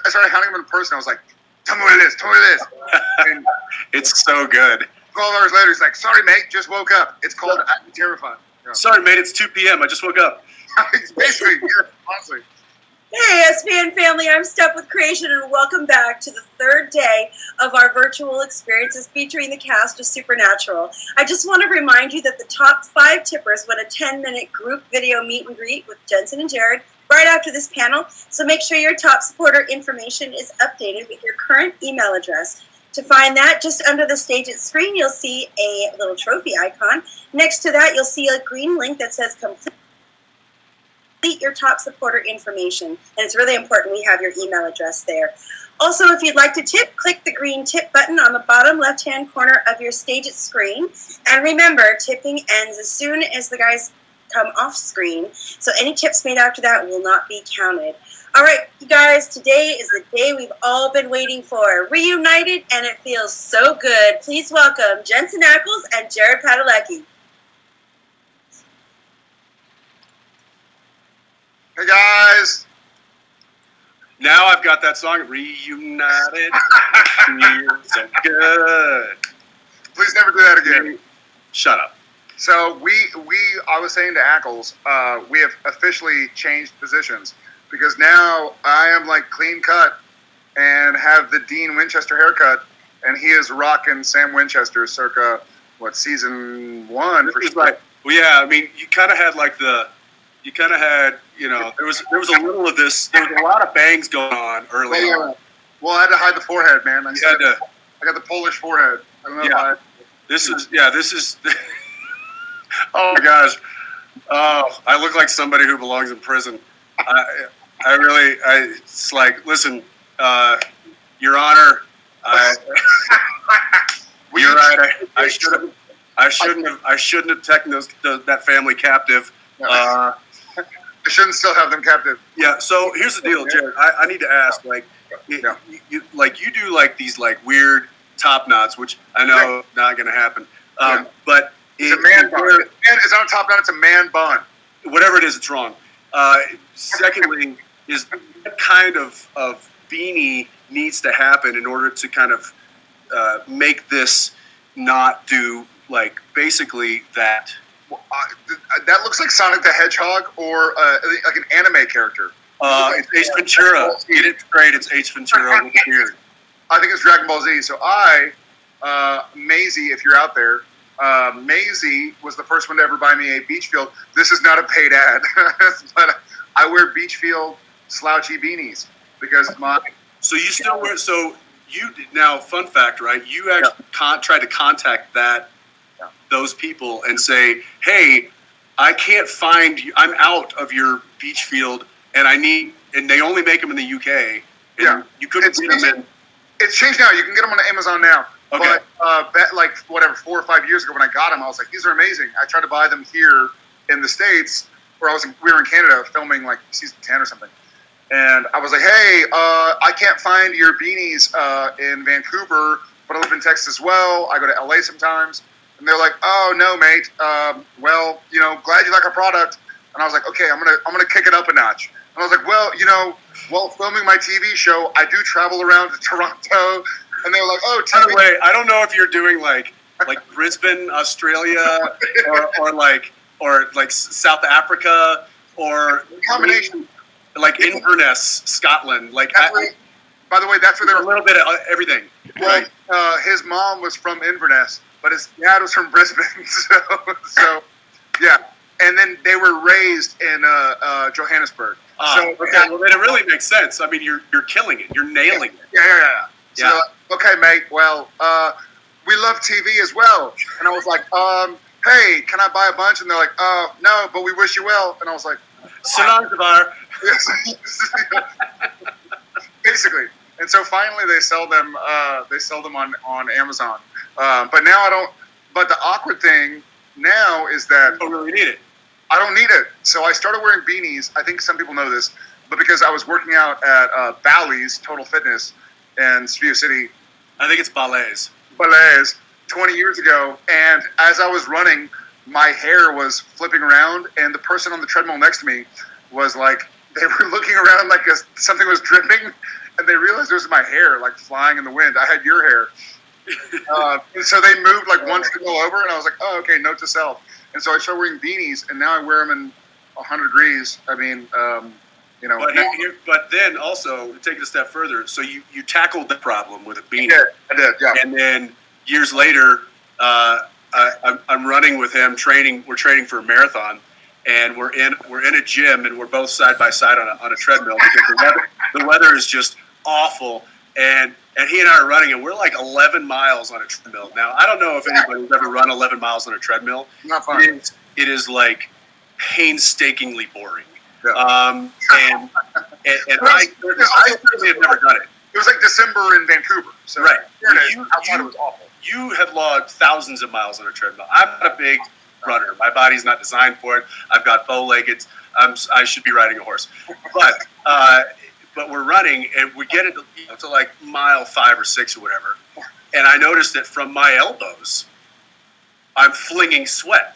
started hounding him in person. I was like, tell me what it is. Tell me what it is. And it's so good. 12 hours later, he's like, sorry, mate, just woke up. It's called I'm Terrified. Yeah. Sorry, mate, it's 2 p.m. I just woke up. Basically, yeah, honestly. Hey, SPN family, I'm Step with Creation, and welcome back to the third day of our virtual experiences featuring the cast of Supernatural. I just want to remind you that the top 5 tippers win a 10-minute group video meet and greet with Jensen and Jared right after this panel, so make sure your top supporter information is updated with your current email address. To find that, just under the Stage It screen, you'll see a little trophy icon. Next to that, you'll see a green link that says complete your top supporter information. And it's really important we have your email address there. Also, if you'd like to tip, click the green tip button on the bottom left-hand corner of your Stage It screen. And remember, tipping ends as soon as the guys come off screen. So any tips made after that will not be counted. All right, you guys, today is the day we've all been waiting for. Reunited, and it feels so good. Please welcome Jensen Ackles and Jared Padalecki. Hey, guys. Now I've got that song, Reunited. Feels so good. Please never do that again. Shut up. So I was saying to Ackles, we have officially changed positions. Because now I am like clean cut and have the Dean Winchester haircut, and he is rocking Sam Winchester circa season 1 for sure. Right. Well, yeah, I mean, you kind of had there was a little of this. There was a lot of bangs going on early on. Well, I had to hide the forehead, man. I got the Polish forehead. I don't know why. This is. Oh my gosh! Oh, I look like somebody who belongs in prison. It's like, listen, Your Honor, you're right. I shouldn't have taken that family captive. I shouldn't still have them captive. Yeah. So here's the deal, Jared. I need to ask, you do like these like weird top knots, which I know not going to happen. But it's a man bun. It's not a top knot. It's a man bun. Whatever it is, it's wrong. Secondly, is what kind of beanie needs to happen in order to kind of make this not do like basically that? That looks like Sonic the Hedgehog or like an anime character. It's Ace Ventura. Get it straight. It's Ace Ventura with a beard. I think it's Dragon Ball Z. So Maisie, if you're out there, Maisie was the first one to ever buy me a Beachfield. This is not a paid ad, but I wear Beachfield slouchy beanies because So you still wear. So you now, fun fact, right? You actually tried to contact those people and say, "Hey, I can't find you. I'm out of your Beachfield, and and they only make them in the UK. And you couldn't see them in." It's changed now. You can get them on Amazon now. Okay. But 4 or 5 years ago when I got them, I was like, these are amazing. I tried to buy them here in the States, where we were in Canada filming like season 10 or something. And I was like, hey, I can't find your beanies in Vancouver, but I live in Texas as well. I go to LA sometimes. And they're like, oh, no, mate. Well, glad you like our product. And I was like, okay, I'm gonna kick it up a notch. And I was like, well, while filming my TV show, I do travel around to Toronto. And they were like, oh, by the way, I don't know if you're doing like Brisbane, Australia, or like South Africa, or combination, like Inverness, Scotland. Like, by the way, that's where they were. A little bit of everything. Well, right? His mom was from Inverness, but his dad was from Brisbane. So yeah. And then they were raised in Johannesburg. Okay, well then it really makes sense. I mean, you're killing it. You're nailing it. Yeah. So, okay, mate. Well, we love TV as well. And I was like, hey, can I buy a bunch? And they're like, no, but we wish you well. And I was like, Sanandavar. Basically. And so finally they sell them. They sell them on Amazon. But now I don't. But the awkward thing now is that you don't really need it. I don't need it. So I started wearing beanies. I think some people know this, but because I was working out at Bally's Total Fitness in Studio City. I think it's Ballets, 20 years ago. And as I was running, my hair was flipping around, and the person on the treadmill next to me was like, they were looking around like something was dripping, and they was losing my hair, like flying in the wind. I had your hair. And so they moved like one treadmill over, and I was like, oh, okay, note to self. And so I started wearing beanies, and now I wear them in 100 degrees. I mean, you know. But then also, take it a step further. So you tackled the problem with a beanie. I did, yeah. And then years later, I'm running with him, training. We're training for a marathon, and we're in a gym, and we're both side by side on a treadmill because the weather is just awful. And he and I are running, and we're like 11 miles on a treadmill. Now, I don't know if anybody's ever run 11 miles on a treadmill. Not fun. It is like painstakingly boring. Yeah. And I certainly have never done it. It was like December in Vancouver. So right. Outside it was awful. You have logged thousands of miles on a treadmill. I'm not a big runner. My body's not designed for it. I've got bow-legged. I should be riding a horse. But we're running, and we get it to like mile 5 or 6 or whatever. And I noticed that from my elbows, I'm flinging sweat.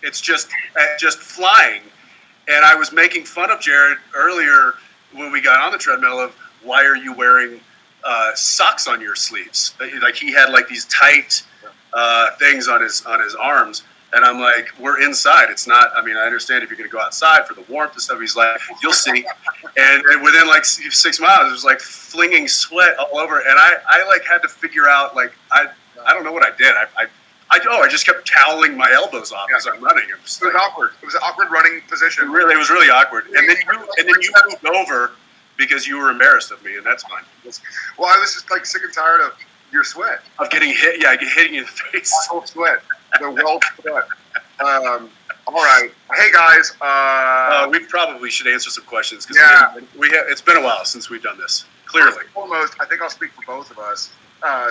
It's just flying. And I was making fun of Jared earlier when we got on the treadmill of why are you wearing socks on your sleeves? Like he had like these tight things on his arms. And I'm like, we're inside. It's not, I mean, I understand if you're going to go outside for the warmth and stuff. He's like, you'll see. And within like 6 miles, it was like flinging sweat all over. And I like had to figure out, like, I don't know what I did. I just kept toweling my elbows off as I'm running. It was awkward. It was an awkward running position. It was really awkward. And then you moved over because you were embarrassed of me, and that's fine. Well, I was just like sick and tired of your sweat. Of getting hit, hitting you in the face. My whole sweat. The weld sweat. All right. Hey, guys. We probably should answer some questions because it's been a while since we've done this. Clearly. First and foremost, I think I'll speak for both of us.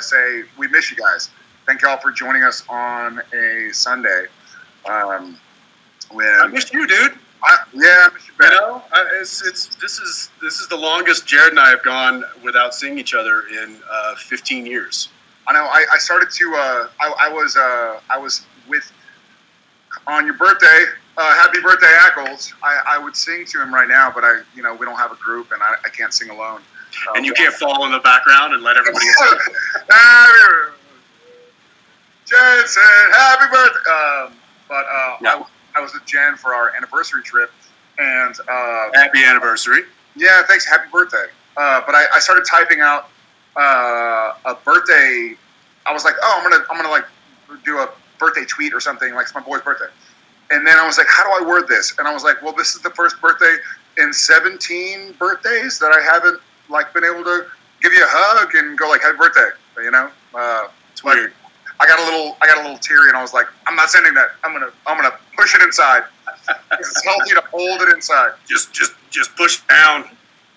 Say we miss you guys. Thank y'all for joining us on a Sunday. I missed you, dude. I miss you better. You know, this is the longest Jared and I have gone without seeing each other in 15 years. I know. I started to. I was with on your birthday. Happy birthday, Ackles. I would sing to him right now, but we don't have a group, and I can't sing alone. And you can't fall in the background and let everybody else. Jensen, happy birthday! I was with Jen for our anniversary trip, and happy anniversary. Yeah, thanks. Happy birthday. But I started typing out a birthday. I was like, oh, I'm gonna like do a birthday tweet or something, like it's my boy's birthday. And then I was like, how do I word this? And I was like, well, this is the first birthday in 17 birthdays that I haven't like been able to give you a hug and go like, happy birthday. It's weird. I got a little teary, and I was like, I'm not sending that. I'm gonna push it inside. It's healthy to hold it inside. Just push down.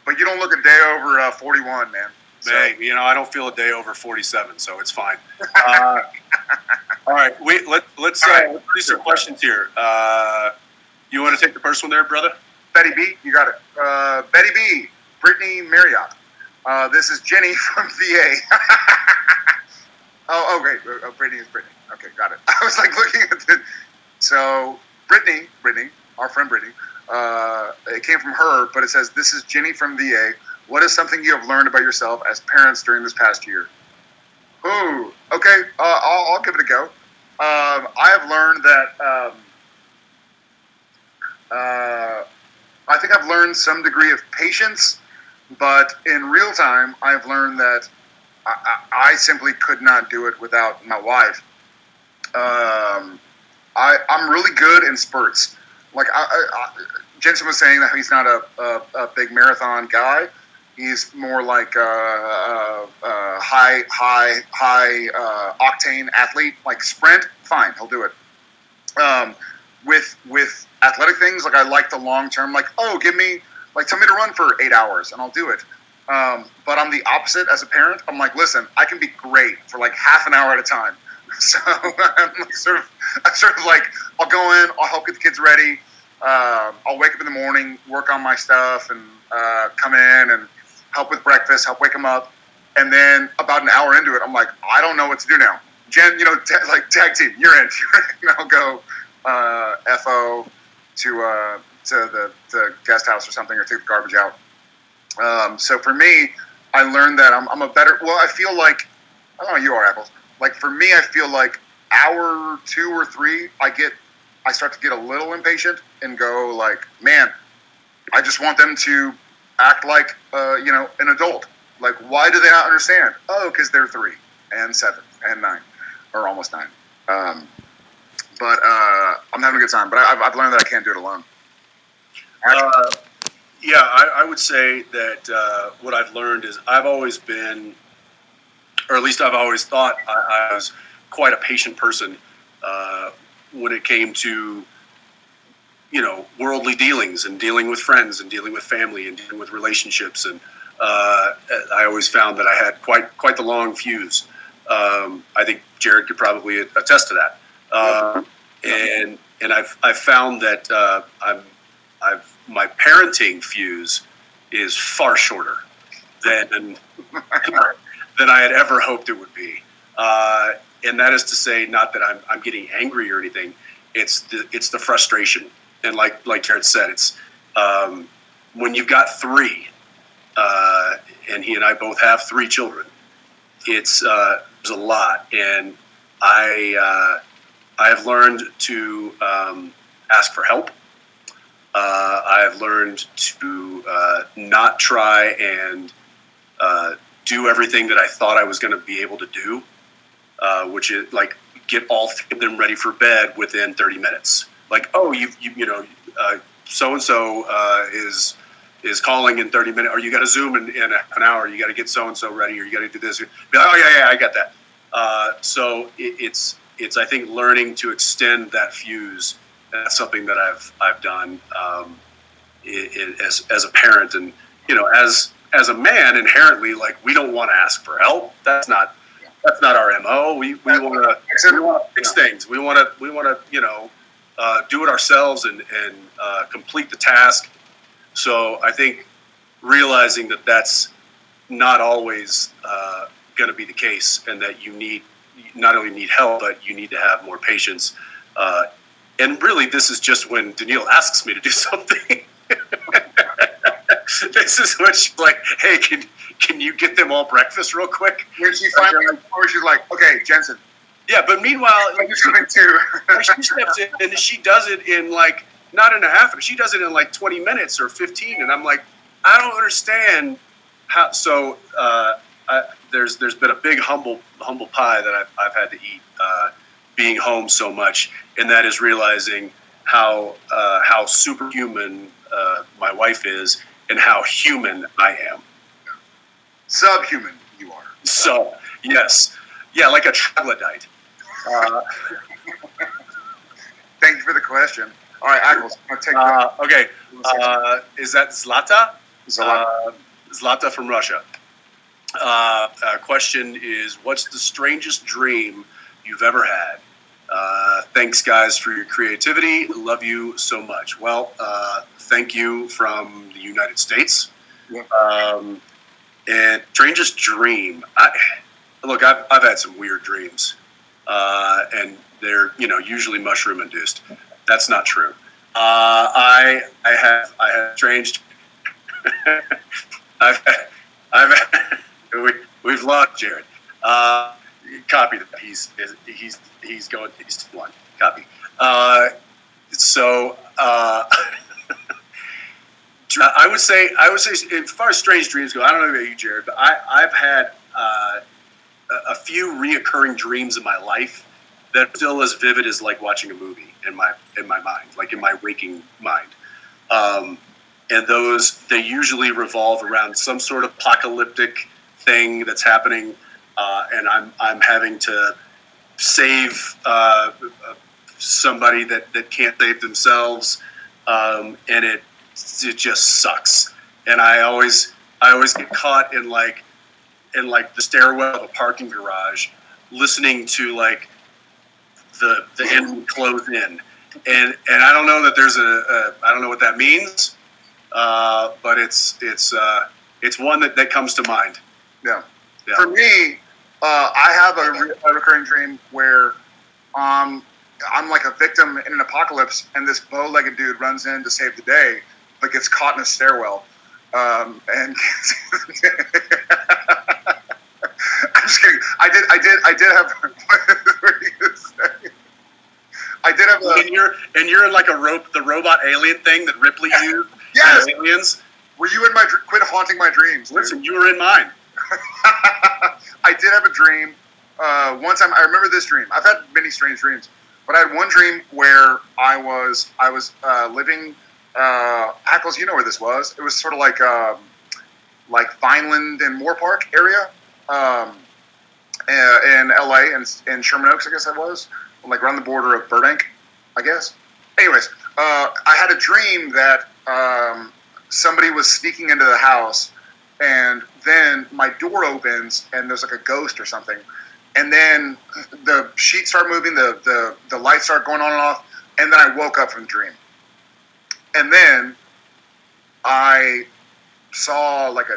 But you don't look a day over 41, man. So. Hey, I don't feel a day over 47, so it's fine. All right, let's do some questions here. You want to take the first one there, brother? Betty B, you got it. Betty B, Brittany Marriott. This is Jenny from VA. Oh, great. Brittany is Brittany. Okay, got it. I was like looking at the. So Brittany, our friend Brittany. It came from her, but it says, "This is Jenny from VA. What is something you have learned about yourself as parents during this past year?" Ooh, okay. I'll give it a go. I have learned that I think I've learned some degree of patience, but in real time, I've learned that I simply could not do it without my wife. I'm really good in spurts. Like Jensen was saying that he's not a big marathon guy. He's more like a high octane athlete. Like sprint, fine, he'll do it. With athletic things, like I like the long term. Like, tell me to run for 8 hours, and I'll do it. But I'm the opposite as a parent. I'm like, listen, I can be great for like half an hour at a time. So I'm like sort of like, I'll go in, I'll help get the kids ready. I'll wake up in the morning, work on my stuff, and come in and help with breakfast, help wake them up. And then about an hour into it, I'm like, I don't know what to do now. Jen, tag team, you're in. I'll go FO to the guest house or something, or take the garbage out. So for me, I learned that I'm a better. Well, I feel like I don't know. You are Apples. Like for me, I feel like hour 2 or 3, I start to get a little impatient and go like, man, I just want them to act like an adult. Like, why do they not understand? Oh, because they're 3 and 7 and 9 or almost 9. But I'm having a good time. But I've learned that I can't do it alone. Yeah, I would say that what I've learned is I've always been, or at least I've always thought I was quite a patient person when it came to, worldly dealings and dealing with friends and dealing with family and dealing with relationships. And I always found that I had quite the long fuse. I think Jared could probably attest to that. And I've found that my parenting fuse is far shorter than I had ever hoped it would be. And that is to say, not that I'm getting angry or anything. It's the frustration. And like Jared said, it's when you've got 3, and he and I both have 3 children. It's a lot, and I have learned to ask for help. I have learned to not try and do everything that I thought I was going to be able to do, which is like get all 3 of them ready for bed within 30 minutes. Like, oh, so and so is calling in 30 minutes, or you got to Zoom in half an hour. You got to get so and so ready, or you got to do this. Be like, oh yeah, I got that. So it's I think learning to extend that fuse. That's something that I've done as a parent, and as a man, inherently, like we don't want to ask for help. That's not our MO. We want to fix things. We want to do it ourselves and complete the task. So I think realizing that that's not always going to be the case, and that you not only need help, but you need to have more patience. And really, this is just when Danielle asks me to do something. This is when she's like, hey, can you get them all breakfast real quick? When she finally, or she's like, okay, Jensen. Yeah, but meanwhile, do something too. she steps in and she does it in like, not in a half, she does it in like 20 minutes or 15. And I'm like, I don't understand how. So there's been a big humble pie that I've had to eat being home so much. And that is realizing how superhuman my wife is and how human I am. Subhuman you are. So, yes. Yeah, like a troglodyte. Thank you for the question. All right, Ackles, I'm going to take okay. Is that Zlata? Zlata from Russia. Question is, what's the strangest dream you've ever had? Thanks, guys, for your creativity. Love you so much. Well, thank you from the United States. Yeah. And strangest dream. Look, I've had some weird dreams, and they're usually mushroom induced. That's not true. I have strange. We've lost Jared. Copy that. He's going. He's one copy. I would say as far as strange dreams go, I don't know about you, Jared, but I've had a few reoccurring dreams in my life that are still as vivid as like watching a movie in my mind, like in my waking mind. And those, they usually revolve around some sort of apocalyptic thing that's happening, and I'm having to save somebody that can't save themselves, and it just sucks. And I always get caught in like the stairwell of a parking garage, listening to like the end close in, and I don't know that there's I don't know what that means, but it's one that comes to mind. Yeah. For me, I have a recurring dream where I'm like a victim in an apocalypse, and this bow-legged dude runs in to save the day, but gets caught in a stairwell, and I did have. What were you gonna say? I did have. And you're in like the robot alien thing that Ripley used. Yes. Aliens. Were you in my? Quit haunting my dreams. Dude. Listen, you were in mine. I did have a dream. One time, I remember this dream. I've had many strange dreams, but I had one dream where I was living. Hackles, you know where this was? It was sort of like Vineland and Moore Park area, in LA and Sherman Oaks, I guess that was, like around the border of Burbank, I guess. Anyways, I had a dream that somebody was sneaking into the house, and then my door opens and there's like a ghost or something, and then the sheets start moving, the lights start going on and off, and then I woke up from the dream, and then I saw like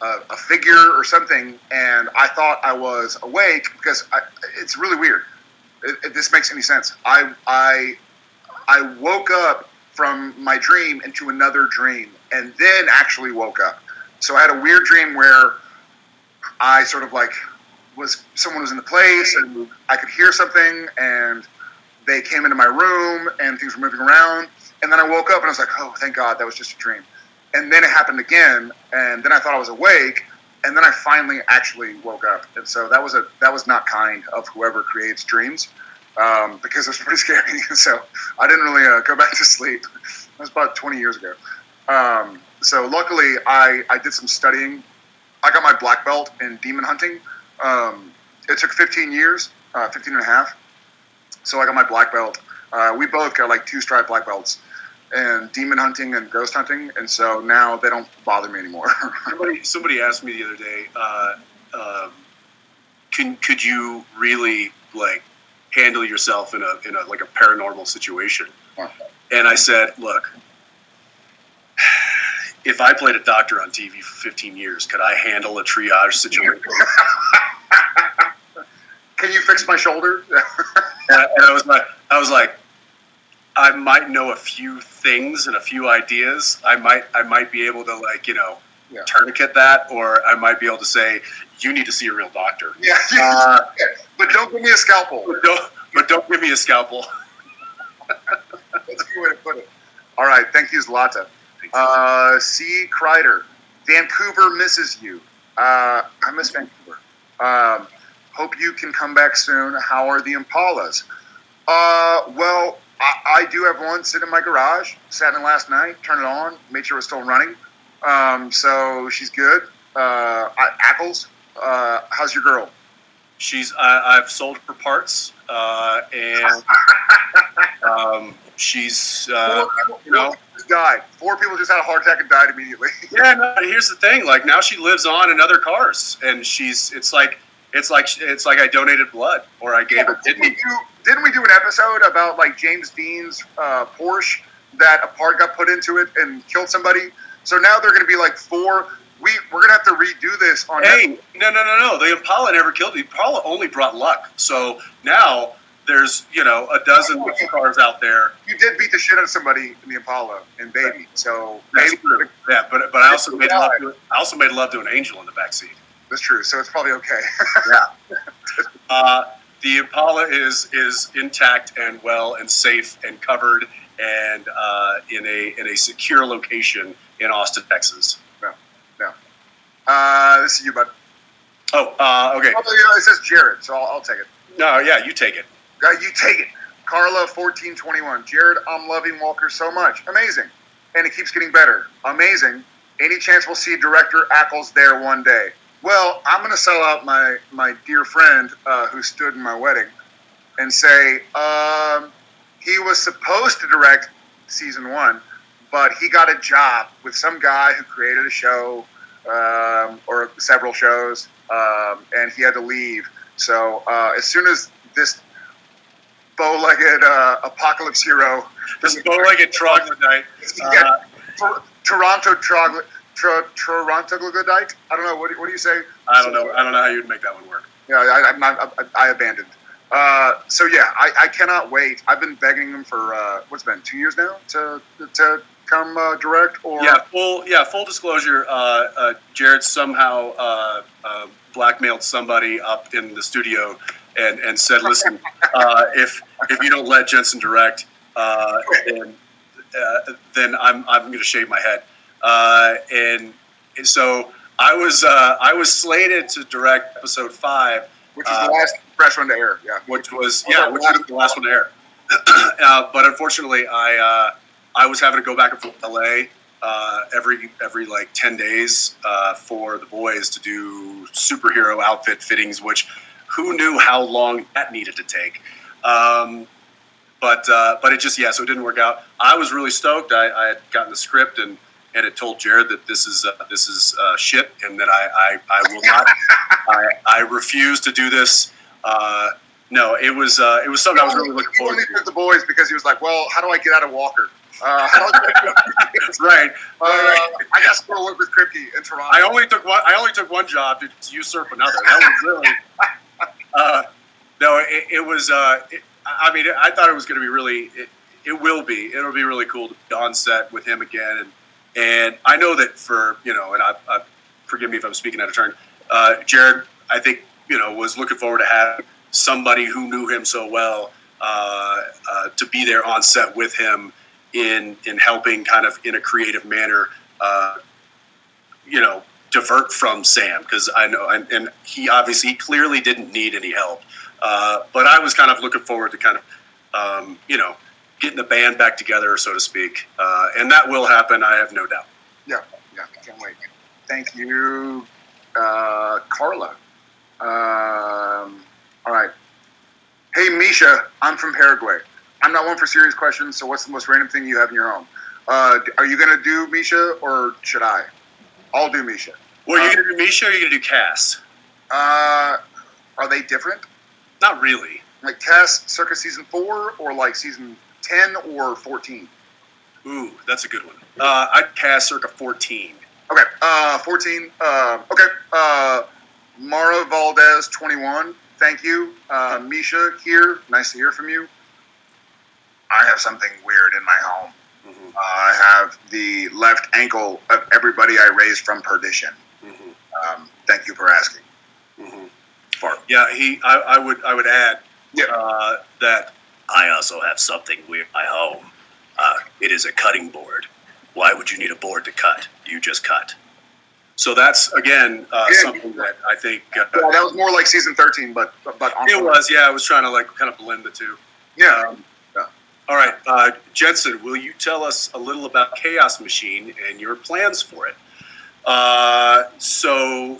a figure or something, and I thought I was awake because it's really weird. If this makes any sense, I woke up from my dream into another dream, and then actually woke up. So I had a weird dream where I sort of like someone was in the place, and I could hear something, and they came into my room, and things were moving around, and then I woke up, and I was like, oh, thank God, that was just a dream. And then it happened again, and then I thought I was awake, and then I finally actually woke up. And so that was not kind of whoever creates dreams, because it was pretty scary. So I didn't really go back to sleep. That was about 20 years ago. So luckily, I did some studying. I got my black belt in demon hunting. It took 15 years, 15 and a half. So I got my black belt. We both got like 2-stripe black belts. And demon hunting and ghost hunting, and so now they don't bother me anymore. Somebody asked me the other day, could you really like handle yourself in a like a paranormal situation? And I said, look, if I played a doctor on TV for 15 years, could I handle a triage situation? Can you fix my shoulder? And I was like. I might know a few things and a few ideas. I might be able to tourniquet that, or I might be able to say, you need to see a real doctor. Yeah. But don't give me a scalpel. But don't give me a scalpel. That's a good way to put it. All right. Thank you, Zlata. C. Kreider. Vancouver misses you. I miss Vancouver. Hope you can come back soon. How are the Impalas? Well, I do have one sitting in my garage. Sat in last night, turned it on, made sure it was still running. So she's good. Ackles, how's your girl? I've sold her parts, and she's just died. 4 people just had a heart attack and died immediately. Yeah, no, here's the thing. Like now she lives on in other cars, and it's like I donated blood or I gave her kidney. Didn't we do an episode about like James Dean's Porsche that a part got put into it and killed somebody? So now they're going to be like 4. We're going to have to redo this on. Hey, no. The Impala never killed. The Impala only brought luck. So now there's a dozen cars out there. You did beat the shit out of somebody in the Impala and baby. So that's true. Yeah, but I also made love to an angel in the backseat. That's true. So it's probably okay. Yeah. The Impala is intact and well and safe and covered and in a secure location in Austin, Texas. No. This is you, bud. Oh, okay. It says Jared, so I'll take it. No, yeah, you take it. You take it. Carla 1421. Jared, I'm loving Walker so much. Amazing. And it keeps getting better. Amazing. Any chance we'll see director Ackles there one day? Well, I'm going to sell out my dear friend who stood in my wedding and say he was supposed to direct season 1, but he got a job with some guy who created a show or several shows, and he had to leave. So as soon as this bow-legged apocalypse hero, this bow-legged troglodyte, Toronto troglodyte. Troglodyte? I don't know. What do you say? I don't know how you'd make that one work. Yeah, I abandoned. So yeah, I cannot wait. I've been begging them for what's been 2 years now to come direct? Or full disclosure. Jared somehow blackmailed somebody up in the studio and said, "Listen, if you don't let Jensen direct, then I'm going to shave my head." And so I was slated to direct episode 5, which is the last fresh one to air. Yeah, which was the last one to air. But unfortunately, I was having to go back and forth to LA every like 10 days for the boys to do superhero outfit fittings, which who knew how long that needed to take. But it just, so it didn't work out. I was really stoked. I had gotten the script and had told Jared that this is shit, and that I will not. I refuse to do this. No, it was something I was really looking forward to. He only took the boys because he was like, well, how do I get out of Walker? Right. I got to go work with Kripke in Toronto. I only took one job to usurp another. That was really. No, it was. I mean, I thought it was going to be really. It'll be really cool to be on set with him again, and I know that for and I forgive me if I'm speaking out of turn. Jared, I think was looking forward to having somebody who knew him so well to be there on set with him in helping kind of in a creative manner, divert from Sam, because I know and he obviously clearly didn't need any help. But I was kind of looking forward to kind of, getting the band back together, so to speak. And that will happen, I have no doubt. Yeah, can't wait. Thank you, Carla. All right. Hey, Misha, I'm from Paraguay. I'm not one for serious questions, so what's the most random thing you have in your home? Are you going to do Misha, or should I? I'll do Misha. Well, are you going to do Misha, or are you going to do Cass? Are they different? Not really. Like Cass circa season 4, or like season 10 or 14? Ooh, that's a good one. I'd Cass circa 14. Okay, 14. Okay, Mara Valdez, 21. Thank you. Misha here. Nice to hear from you. I have something weird in my home. Mm-hmm. I have the left ankle of everybody I raised from perdition. Mm-hmm. Thank you for asking. Mm-hmm. Yeah, I would add that I also have something weird in my home. It is a cutting board. Why would you need a board to cut? You just cut. So that's again something that I think. That was more like season 13, but it was. Yeah, I was trying to like kind of blend the two. Yeah. All right, Jensen, will you tell us a little about Chaos Machine and your plans for it? So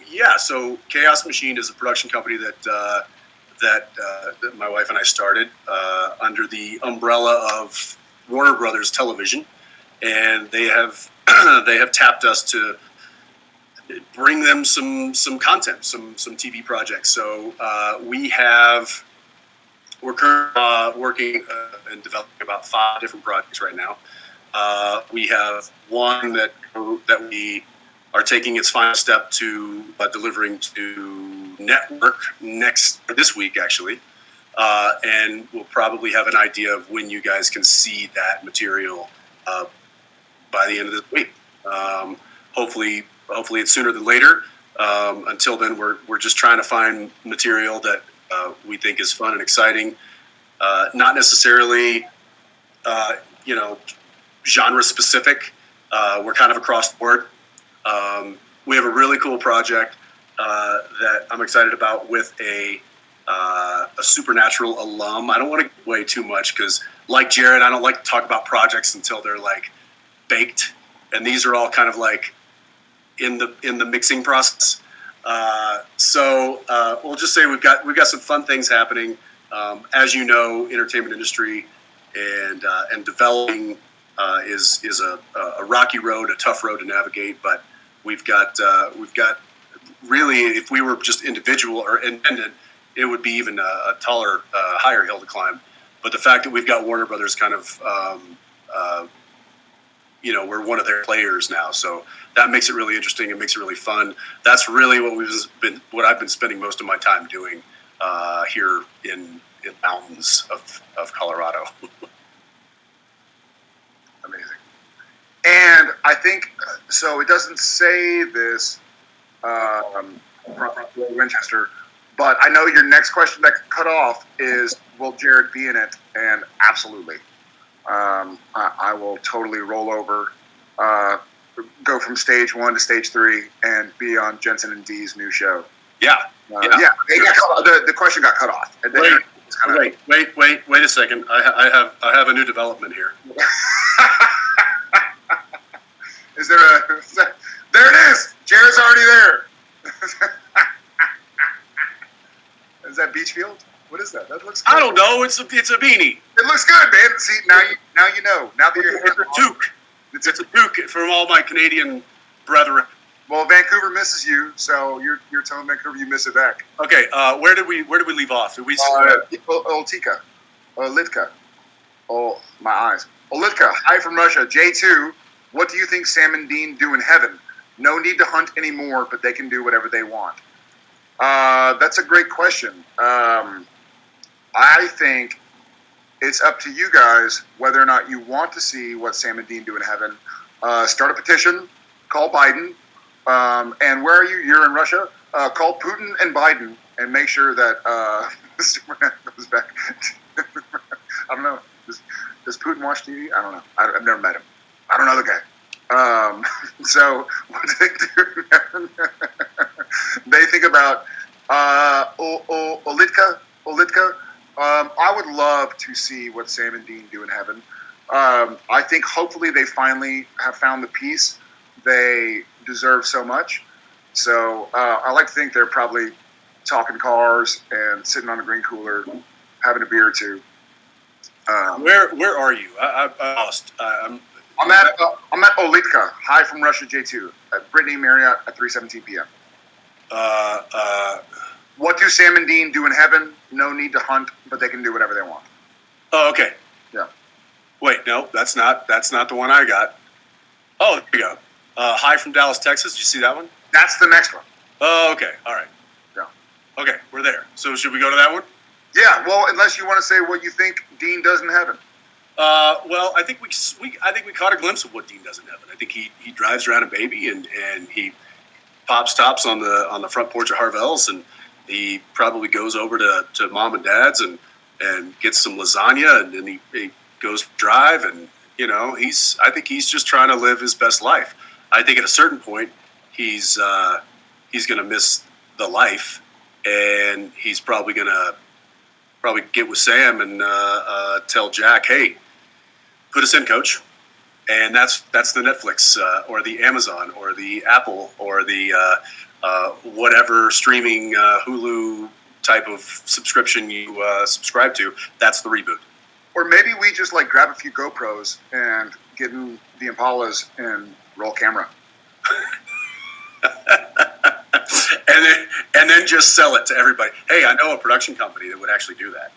Chaos Machine is a production company that my wife and I started under the umbrella of Warner Brothers Television, and they have tapped us to bring them some content, some TV projects. So we're currently working and developing about 5 different projects right now. We have one that we are taking its final step to delivering to network this week, actually. And we'll probably have an idea of when you guys can see that material by the end of this week. Hopefully it's sooner than later. Until then, we're just trying to find material that we think is fun and exciting. Not necessarily, genre specific. We're kind of across the board. We have a really cool project that I'm excited about with a Supernatural alum. I don't want to give away too much because, like Jared, I don't like to talk about projects until they're like baked, and these are all kind of like in the mixing process. So we'll just say we've got some fun things happening. As you know, entertainment industry and developing is a rocky road, a tough road to navigate. But we've got really, if we were just individual or independent, it would be even a taller, higher hill to climb. But the fact that we've got Warner Brothers kind of, we're one of their players now, so that makes it really interesting. It makes it really fun. That's really what I've been spending most of my time doing here in the mountains of Colorado. Amazing. I think so. It doesn't say this from Winchester, but I know your next question that cut off is, will Jared be in it? And absolutely. I will totally roll over, go from stage 1 to stage 3, and be on Jensen and D's new show. Yeah. The question got cut off. Wait a second. I have a new development here. Is there a? There it is. Jared's already there. Is that Beachfield? What is that? That looks good. I don't know. It's a beanie. It looks good, man. See, now you know. Now that you're It's a toque. It's a toque from all my Canadian brethren. Well, Vancouver misses you, so you're telling Vancouver you miss it back. Okay, where did we leave off? Did we? Olitka. Olitka. Oh, my eyes. Olitka. Hi from Russia. J2. What do you think Sam and Dean do in heaven? No need to hunt anymore, but they can do whatever they want. That's a great question. I think it's up to you guys whether or not you want to see what Sam and Dean do in heaven. Start a petition. Call Biden. And where are you? You're in Russia. Call Putin and Biden and make sure that Superman goes back. I don't know. Does Putin watch TV? I don't know. I've never met him. I don't know the guy. So what do they do? They think about Olitka. I would love to see what Sam and Dean do in heaven. I think hopefully they finally have found the peace they deserve so much. So I like to think they're probably talking cars and sitting on a green cooler, having a beer or two. Where are you? I lost. I'm at Olitka. Hi from Russia, J2. At Brittany Marriott at 3:17 p.m. What do Sam and Dean do in heaven? No need to hunt, but they can do whatever they want. Oh, okay. Yeah. Wait, no, that's not the one I got. Oh, there you go. Hi from Dallas, Texas. Did you see that one? That's the next one. Oh, okay. All right. Yeah. Okay, we're there. So should we go to that one? Yeah. Well, unless you want to say what you think Dean does in heaven. Well, I think we caught a glimpse of what Dean does in heaven. I think he drives around a baby and he pops tops on the front porch of Harvell's, and he probably goes over to mom and dad's and gets some lasagna, and then he goes drive, and I think he's just trying to live his best life. I think at a certain point he's going to miss the life, and he's probably going to get with Sam and tell Jack, hey, put us in, coach. And that's the Netflix or the Amazon or the Apple or the whatever streaming Hulu type of subscription you subscribe to. That's the reboot. Or maybe we just grab a few GoPros and get in the Impalas and roll camera. and then just sell it to everybody. Hey, I know a production company that would actually do that.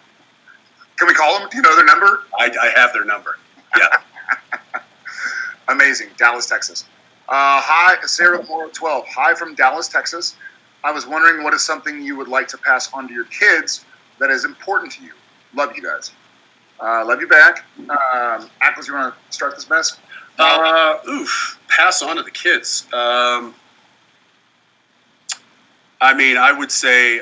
Can we call them? Do you know their number? I have their number. Yeah. Amazing. Dallas, Texas. Hi, Sarah Moore 12. Hi from Dallas, Texas. I was wondering what is something you would like to pass on to your kids that is important to you. Love you guys. Love you back. Ackles, you want to start this mess? Pass on to the kids. I mean, I would say,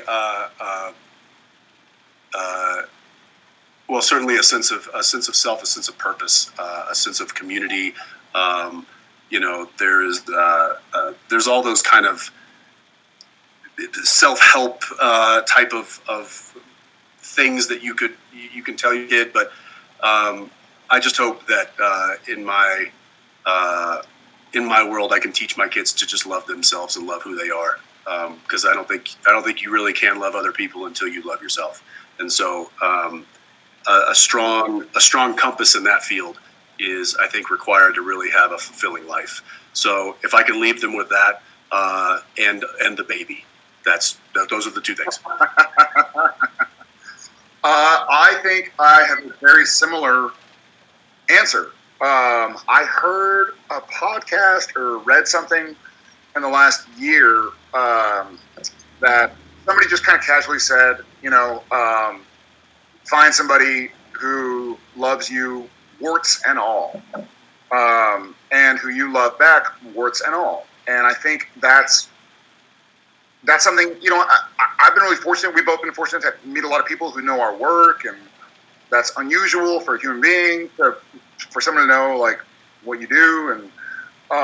well, certainly a sense of self, a sense of purpose, a sense of community. There's all those kind of self-help type of things that you can tell your kid, but I just hope that in my world I can teach my kids to just love themselves and love who they are, because I don't think you really can love other people until you love yourself. And so a strong compass in that field is, I think, required to really have a fulfilling life. So if I can leave them with that and the baby, those are the two things. I think I have a very similar answer. I heard a podcast or read something in the last year that somebody just kind of casually said, find somebody who loves you, warts and all. and who you love back, warts and all. And I think that's something, I've been really fortunate. We've both been fortunate to meet a lot of people who know our work, and that's unusual for a human being, for someone to know like what you do. And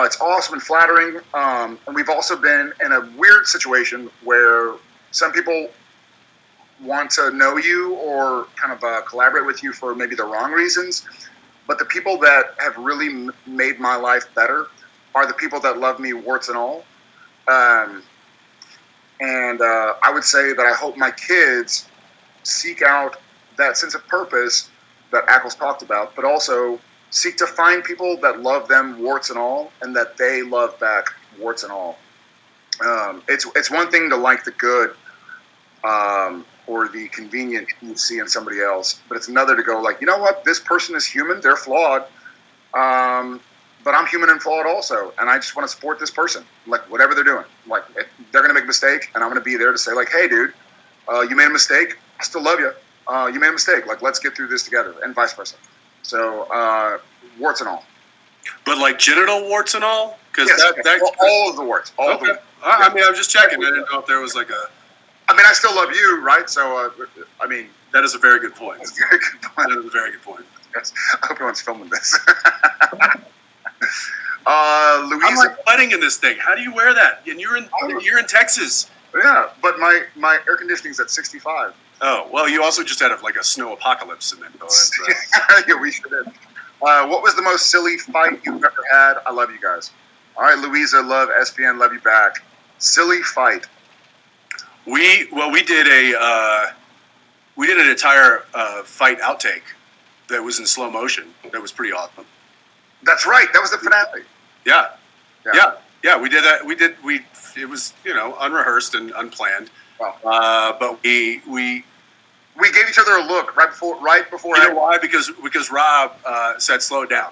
it's awesome and flattering. And we've also been in a weird situation where some people want to know you or kind of collaborate with you for maybe the wrong reasons. But the people that have really made my life better are the people that love me, warts and all. And I would say that I hope my kids seek out that sense of purpose that Ackles talked about, but also seek to find people that love them, warts and all, and that they love back, warts and all. It's one thing to like the good or the convenient you see in somebody else, but it's another to go like, you know what, this person is human, they're flawed, but I'm human and flawed also, and I just want to support this person, like whatever they're doing. Like if they're going to make a mistake, and I'm going to be there to say like, hey, dude, you made a mistake. I still love you. You made a mistake. Like let's get through this together, and vice versa. So warts and all. But like genital warts and all, because yes, all of the warts. All of the warts. I mean, I was just checking. I didn't know if there was like a. I mean, I still love you, right? So I mean, that is a very good point. That's a very good point. That is a very good point. Yes. I hope no one's filming this. Louisa, I'm like sweating in this thing. How do you wear that? And you're in Texas. Yeah, but my air conditioning's at 65. Oh well, you also just had a snow apocalypse in it. Yeah, we sure did. What was the most silly fight you've ever had? I love you guys. All right, Louisa, love SPN, love you back. Silly fight. We did an entire fight outtake that was in slow motion. That was pretty awesome. That's right. That was the finale. Yeah. We did that. It was unrehearsed and unplanned. Wow. But we gave each other a look right before. You know why? Because Rob said slow it down.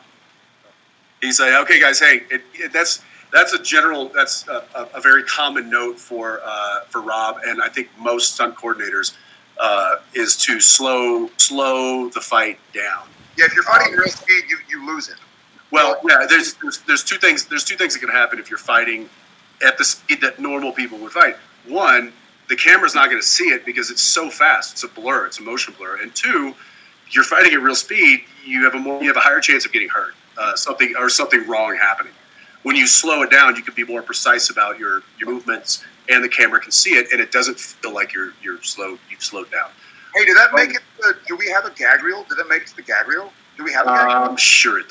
He said, "Okay, guys, hey, that's a very common note for Rob, and I think most stunt coordinators is to slow the fight down. Yeah, if you're fighting at real speed, you lose it. Well, yeah, there's two things. There's two things that can happen if you're fighting at the speed that normal people would fight. One, the camera's not going to see it because it's so fast. It's a blur. It's a motion blur. And two, you're fighting at real speed. You have a higher chance of getting hurt. Something wrong happening. When you slow it down, you can be more precise about your movements, and the camera can see it, and it doesn't feel like you've slowed down. Hey, did that make it? Do we have a gag reel? Did that make it to the gag reel? Do we have a gag reel? I'm sure it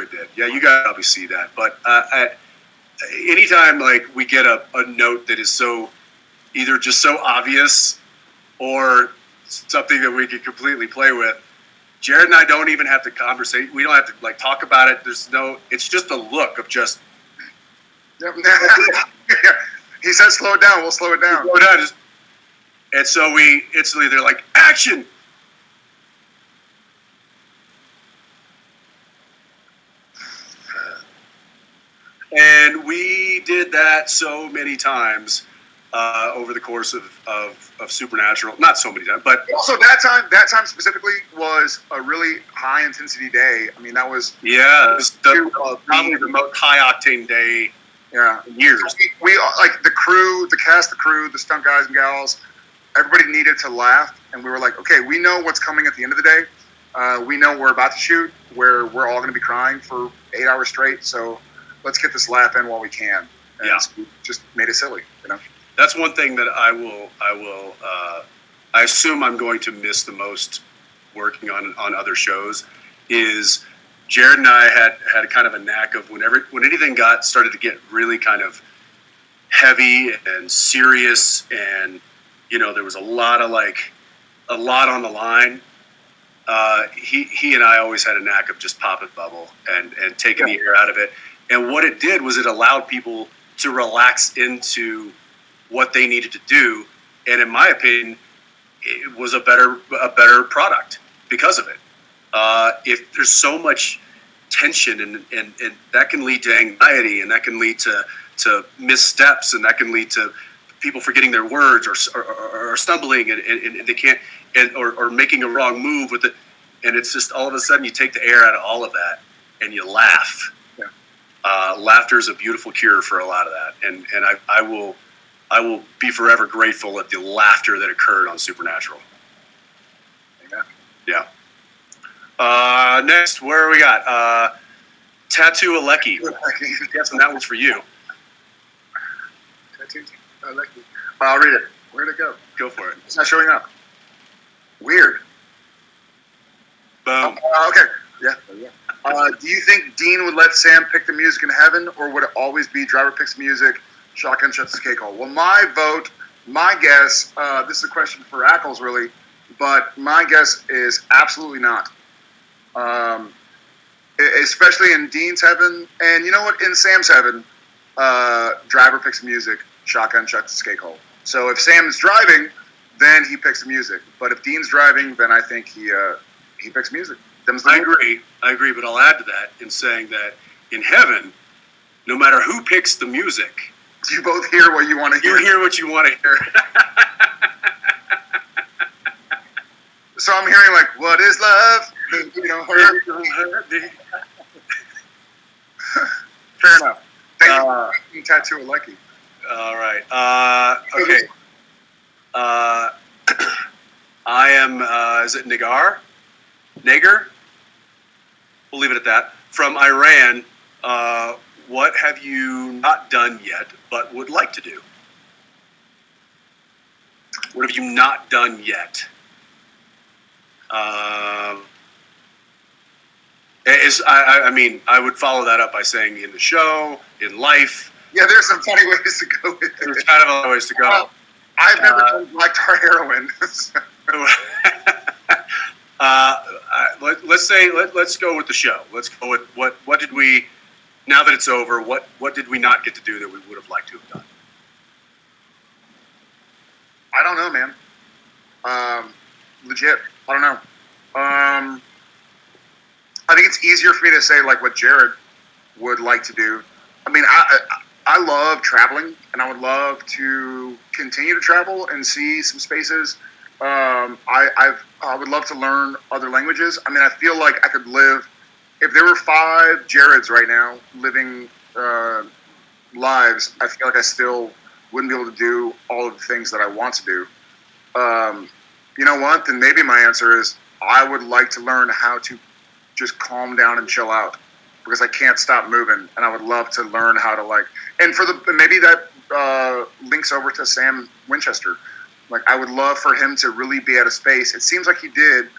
did. Yeah, you guys probably see that. But anytime like we get a note that is so either just so obvious or something that we can completely play with, Jared and I don't even have to conversate. We don't have to talk about it. It's just a look of just. Yep. He says, "Slow it down." We'll slow it down. Slow it down. And so we instantly they're like, "Action!" And we did that so many times over the course of Supernatural. Not so many times, but also that time specifically was a really high intensity day. I mean, that was probably the most high octane day. Yeah, in years. We like the crew, the cast, the crew, the stunt guys and gals. Everybody needed to laugh, and we were like, okay, we know what's coming at the end of the day. We know we're about to shoot, where we're all going to be crying for 8 hours straight. So let's get this laugh in while we can. And so we just made it silly, That's one thing that I assume I'm going to miss the most working on other shows is Jared and I had kind of a knack of when anything started to get really kind of heavy and serious, and there was a lot on the line. He and I always had a knack of just popping bubble and taking the air out of it. And what it did was it allowed people to relax into what they needed to do. And in my opinion, it was a better product because of it. If there's so much tension and that can lead to anxiety, and that can lead to missteps, and that can lead to people forgetting their words or stumbling and they can't or making a wrong move with it. And it's just all of a sudden you take the air out of all of that. and you laugh. Laughter is a beautiful cure for a lot of that, and I will be forever grateful at the laughter that occurred on Supernatural. Amen. Yeah. Next, where we got? Tattoo Alecki. Guessing that one's for you. Tattoo Alecki. I'll read it. Where'd it go? Go for it. It's not showing up. Weird. Boom. Okay. Yeah. Do you think Dean would let Sam pick the music in heaven, or would it always be driver picks music, shotgun shuts the cake hole? Well, my vote, my guess, this is a question for Ackles really, but my guess is absolutely not. Especially in Dean's heaven, and you know what, in Sam's heaven, driver picks music, shotgun shuts the cake hole. So if Sam's driving, then he picks the music. But if Dean's driving, then I think he picks music. I agree, but I'll add to that in saying that in heaven, no matter who picks the music, you both hear what you want to hear. You hear what you want to hear. So I'm hearing like, "What is love?" You know, hurt me. Fair enough. Thank you for Tattoo Alecki. All right. Okay. I am. Is it Nagar? Nagar? We'll leave it at that. From Iran, what have you not done yet, but would like to do? What have you not done yet? I mean, I would follow that up by saying in the show, in life. Yeah, there's some funny ways to go with it. There's kind of other ways to go. I've never done black tar heroin. Let's go with the show. Let's go with what did we, now that it's over, what did we not get to do that we would have liked to have done? I don't know, man. Legit, I don't know. I think it's easier for me to say like what Jared would like to do. I mean, I love traveling, and I would love to continue to travel and see some spaces. I would love to learn other languages. I mean, I feel like I could live, if there were 5 Jareds right now living lives, I feel like I still wouldn't be able to do all of the things that I want to do. You know what? Then maybe my answer is I would like to learn how to just calm down and chill out, because I can't stop moving, and I would love to learn how to and maybe that links over to Sam Winchester. Like, I would love for him to really be at a space. It seems like he did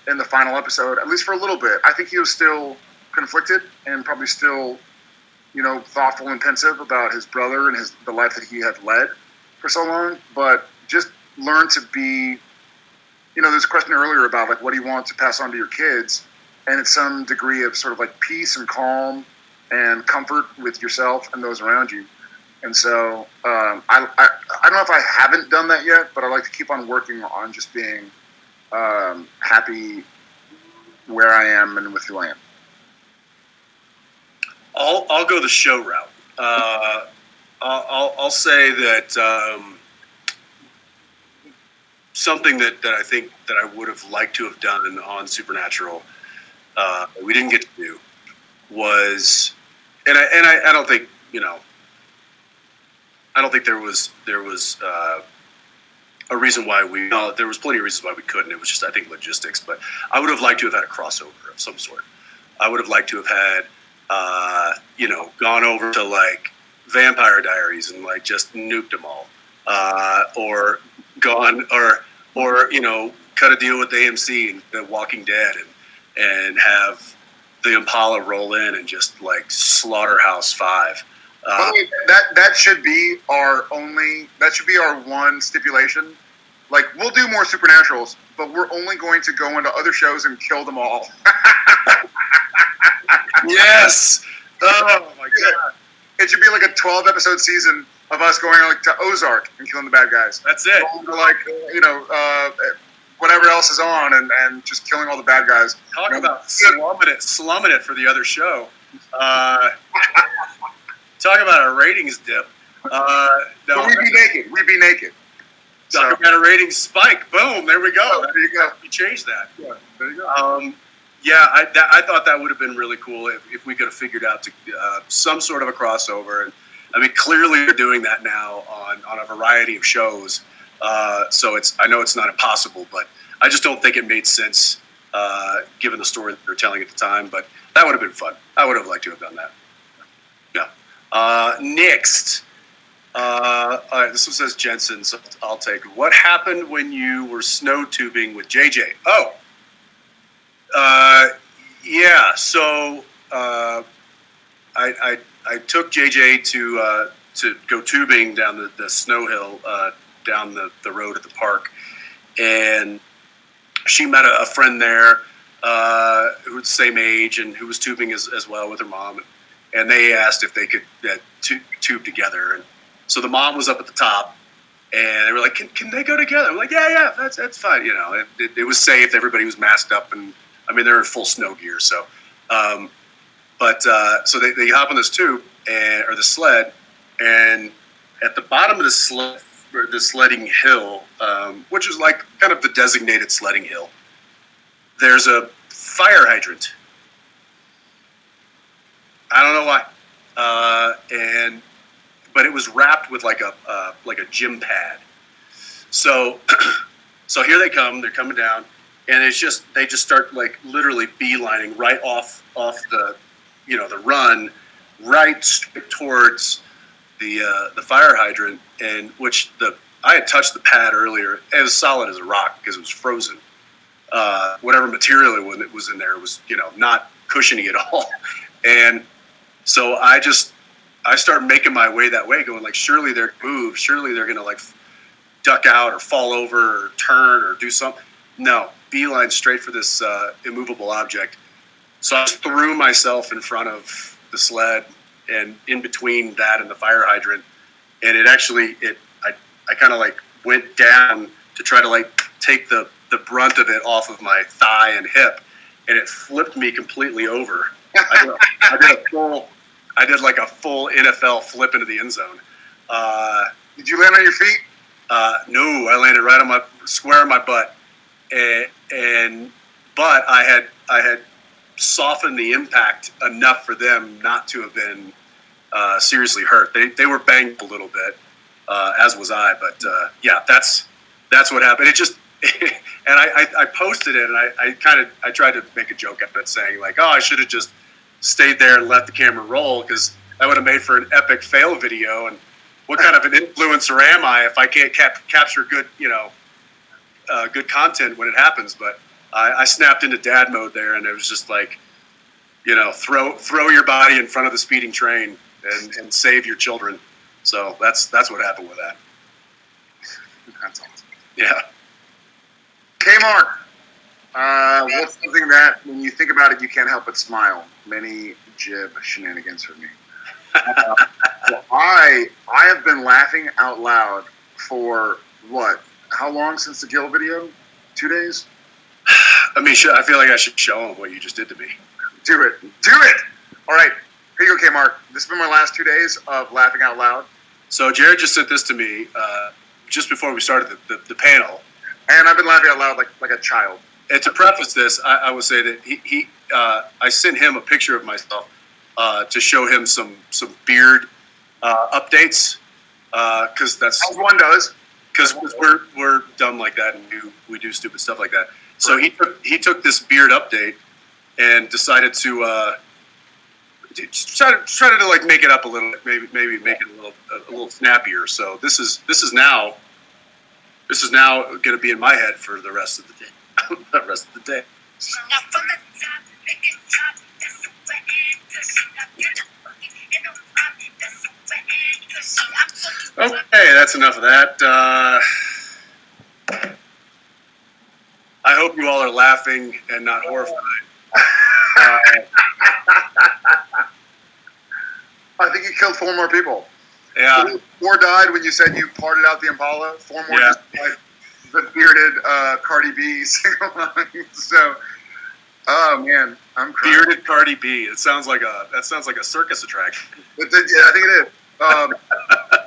in the final episode, at least for a little bit. I think he was still conflicted and probably still, thoughtful and pensive about his brother and the life that he had led for so long. But just learn to be, there's a question earlier about like, what do you want to pass on to your kids? And it's some degree of sort of like peace and calm and comfort with yourself and those around you. And so I don't know if I haven't done that yet, but I like to keep on working on just being happy where I am and with who I am. I'll go the show route. I'll say that something that I think that I would have liked to have done on Supernatural we didn't get to do was, and I don't think I don't think there was a reason why there was plenty of reasons why we couldn't. It was just, I think, logistics. But I would have liked to have had a crossover of some sort. I would have liked to have had, gone over to like Vampire Diaries and like just nuked them all, or gone or cut a deal with AMC and The Walking Dead and have the Impala roll in and just like Slaughterhouse 5. That should be our one stipulation. Like, we'll do more Supernaturals, but we're only going to go into other shows and kill them all. Yes. Oh my God. It should be like a 12-episode season of us going like to Ozark and killing the bad guys. That's it. Like, whatever else is on and just killing all the bad guys. Talk about slumming it for the other show. Talk about a ratings dip. No, but we'd be naked. Talk about a ratings spike. Boom, there we go. There you go. You changed that. Yeah, there you go. Yeah, I thought that would have been really cool if we could have figured out some sort of a crossover. And I mean, clearly they're doing that now on a variety of shows. So I know it's not impossible, but I just don't think it made sense given the story that they were telling at the time. But that would have been fun. I would have liked to have done that. Yeah. Next. All right, this one says Jensen, so I'll take it. What happened when you were snow tubing with JJ? Oh. Yeah, so I took JJ to go tubing down the snow hill down the road at the park, and she met a friend there who was the same age and who was tubing as well with her mom, and they asked if they could tube together, and so the mom was up at the top. And they were like, "Can they go together?" I'm like, "Yeah, that's fine." You know, it was safe. Everybody was masked up, and I mean, they're in full snow gear. So, so they hop on this tube or the sled, and at the bottom of the sledding hill, which is like kind of the designated sledding hill, there's a fire hydrant. I don't know why, but it was wrapped with like a gym pad. So, so here they come. They're coming down, and they just start like literally beelining right off the the run, right towards the fire hydrant, and I had touched the pad earlier. It was solid as a rock because it was frozen. Whatever material it was in there was not cushiony at all, and so I start making my way that way, going like, surely they're gonna move, surely they're gonna like duck out or fall over or turn or do something. No, beeline straight for this immovable object. So I just threw myself in front of the sled and in between that and the fire hydrant, and I kind of like went down to try to like take the brunt of it off of my thigh and hip, and it flipped me completely over. I did like a full NFL flip into the end zone. Did you land on your feet? No, I landed right square on my butt, but I had softened the impact enough for them not to have been seriously hurt. They were banged a little bit, as was I. But yeah, that's what happened. It just and I posted it, and I tried to make a joke out of it, saying like, oh, I should have just stayed there and let the camera roll, because that would have made for an epic fail video. And what kind of an influencer am I if I can't capture good good content when it happens? But I snapped into dad mode there, and it was just like, throw your body in front of the speeding train and save your children. So that's what happened with that. That's awesome. Yeah. K-Mark, what's something that when you think about it you can't help but smile? Many jib shenanigans for me. I have been laughing out loud for what? How long since the Gil video? 2 days? I mean, I feel like I should show him what you just did to me. Do it. All right, here you go, K-Mark. This has been my last 2 days of laughing out loud. So Jared just sent this to me just before we started the panel. And I've been laughing out loud like a child. And to preface this, I would say that I sent him a picture of myself to show him some beard updates, because that's as one does. Because we're dumb like that, and we do stupid stuff like that. So he took this beard update and decided to try to like make it up a little, maybe make it a little snappier. So this is now going to be in my head for the rest of the day. The rest of the day. Okay, that's enough of that. I hope you all are laughing and not horrified. I think you killed 4 more people. Yeah. 4 died when you said you parted out the Impala. 4 more just died. The bearded Cardi B single line. So, oh man, I'm crying. Bearded Cardi B. That sounds like a circus attraction. Yeah, I think it is.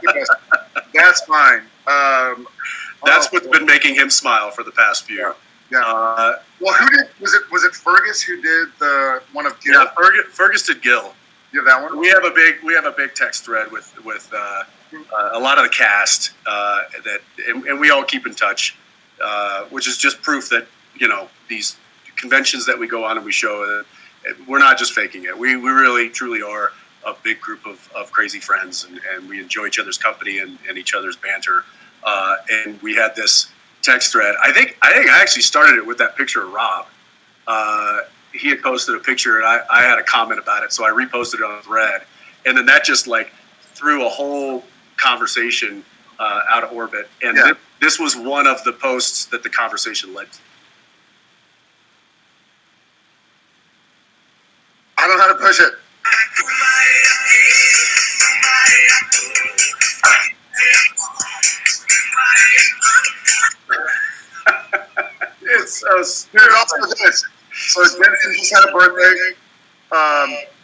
Yes, that's fine. That's what's been making him smile for the past few. Yeah. Well, who did? Was it Fergus who did the one of Gil? Yeah, Fergus did Gil. You have that one? We have a big text thread with a lot of the cast and we all keep in touch, which is just proof that these conventions that we go on and we show we're not just faking it. We really truly are a big group of crazy friends, and we enjoy each other's company and each other's banter. And we had this text thread. I think I actually started it with that picture of Rob. He had posted a picture, and I had a comment about it, so I reposted it on the thread, and then that just like threw a whole conversation out of orbit. And this was one of the posts that the conversation led to. I don't know how to push it. It's so stupid. There's also this. So Jensen just had a birthday.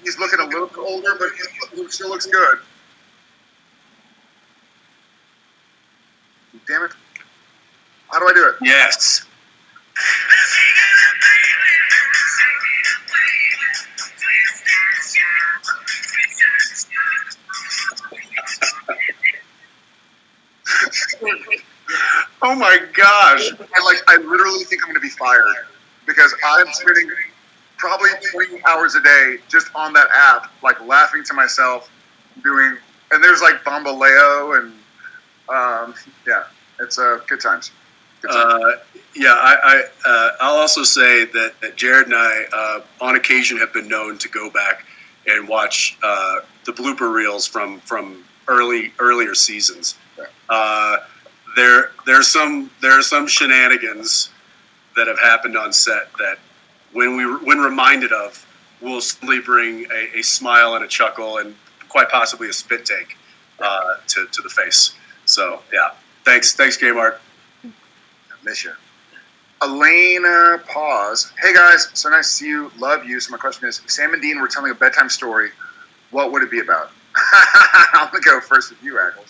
He's looking a little bit older, but he still looks good. Damn it. How do I do it? Yes. Oh my gosh. I literally think I'm going to be fired because I'm spending probably 20 hours a day just on that app, like laughing to myself, and there's like Bambaleo and it's good times. I'll also say that Jared and I, on occasion, have been known to go back and watch the blooper reels from earlier seasons. There are some shenanigans that have happened on set that, when reminded of, will simply bring a smile and a chuckle and quite possibly a spit take to the face. So yeah, thanks, Kmart. Miss you. Elena Pause. Hey guys, so nice to see you. Love you. So my question is, if Sam and Dean were telling a bedtime story, what would it be about? I'm gonna go first with you, Ackles.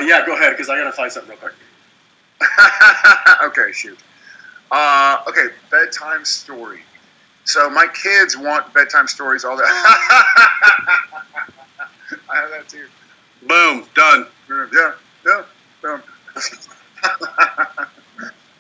Yeah, go ahead, because I gotta find something real quick. Okay, shoot. Okay, bedtime story. So my kids want bedtime stories all day. I have that too. Boom, done. Yeah, boom.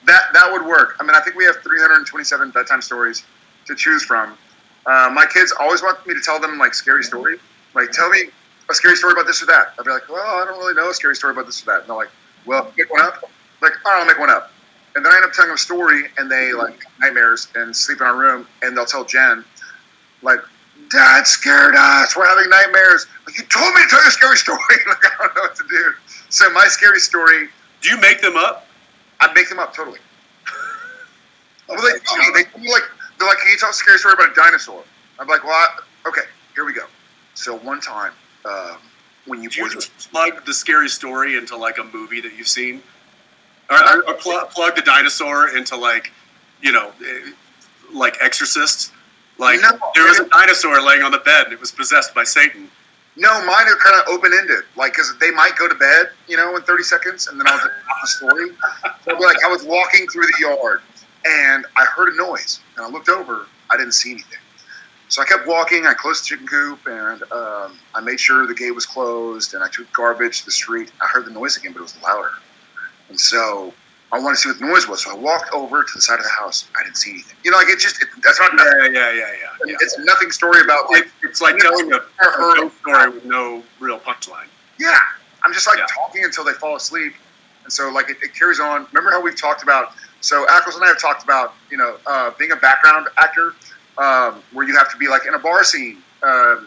That would work. I mean, I think we have 327 bedtime stories to choose from. My kids always want me to tell them like scary story. Like, tell me a scary story about this or that. I'll be like, well, I don't really know a scary story about this or that. And they're like, well, make one up. Like, all right, I'll make one up. And then I end up telling them a story, and they like nightmares and sleep in our room, and they'll tell Jen, like, Dad scared us. We're having nightmares. Like, you told me to tell you a scary story. Like, I don't know what to do. So my scary story. Do you make them up? I make them up totally. Well, they tell me. They're like, can you tell a scary story about a dinosaur? I'm like, well, okay, here we go. So one time, when you just plug the scary story into like a movie that you've seen, or plug the dinosaur into like Exorcist. Like, no, there was a dinosaur laying on the bed and it was possessed by Satan. No, mine are kind of open-ended. Like, because they might go to bed, in 30 seconds, and then I'll just tell the story. So, like, I was walking through the yard, and I heard a noise. And I looked over. I didn't see anything. So I kept walking. I closed the chicken coop, and I made sure the gate was closed, and I took garbage to the street. I heard the noise again, but it was louder. And so I wanted to see what the noise was. So I walked over to the side of the house. I didn't see anything. That's not nothing. Yeah. It's a nothing story about, like, it's like telling a ghost story with no real punchline. Yeah. I'm just, talking until they fall asleep. And so, like, it carries on. Remember how we've talked about, so Ackles and I have talked about, being a background actor, where you have to be, like, in a bar scene. You're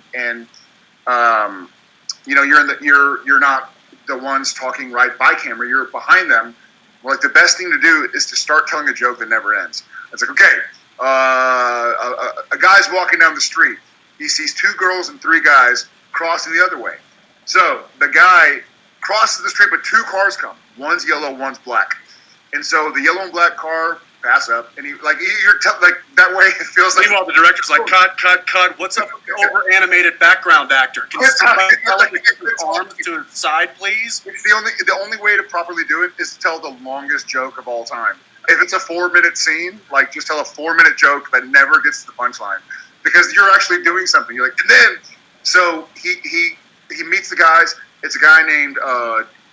not the ones talking right by camera. You're behind them. Well, like, the best thing to do is to start telling a joke that never ends. It's like, okay, a guy's walking down the street. He sees 2 girls and 3 guys crossing the other way. So the guy crosses the street, but 2 cars come. One's yellow, one's black. And so the yellow and black car pass up, and that way it feels like. Meanwhile, the director's like, cut. What's up with the over-animated background actor? Can you put his arms to his side, please? It's the only way to properly do it is to tell the longest joke of all time. if it's a 4-minute scene, like just tell a 4-minute joke that never gets to the punchline, because you're actually doing something. You're like, and then so he meets the guys. It's a guy named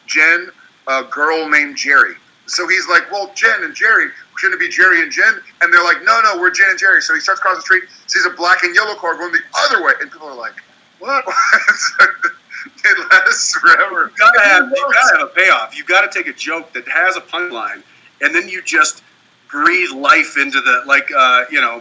Jen, a girl named Jerry. So he's like, well, Jen and Jerry, shouldn't it be Jerry and Jen? And they're like, no, we're Jen and Jerry. So he starts crossing the street, sees a black and yellow car going the other way, and people are like, what? It lasts forever. You gotta have a payoff. You gotta take a joke that has a punchline, and then you just breathe life into the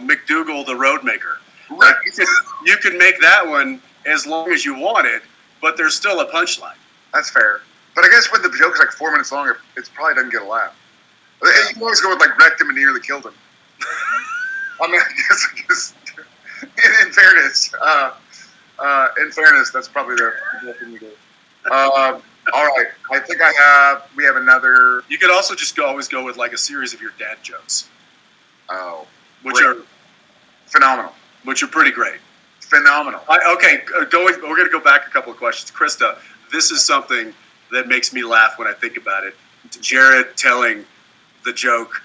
McDougal the Roadmaker. Right. Like, you can make that one as long as you want it, but there's still a punchline. That's fair. But I guess when the joke is like 4 minutes long, it probably doesn't get a laugh. You can always go with like wrecked him and nearly killed him. I mean, I guess in fairness, that's probably the thing we do. All right, I think we have another. You could also just always go with like a series of your dad jokes. Oh, which great. are phenomenal. Which are pretty great. Phenomenal. We're going to go back a couple of questions. Krista, this is something that makes me laugh when I think about it. Jared telling the joke.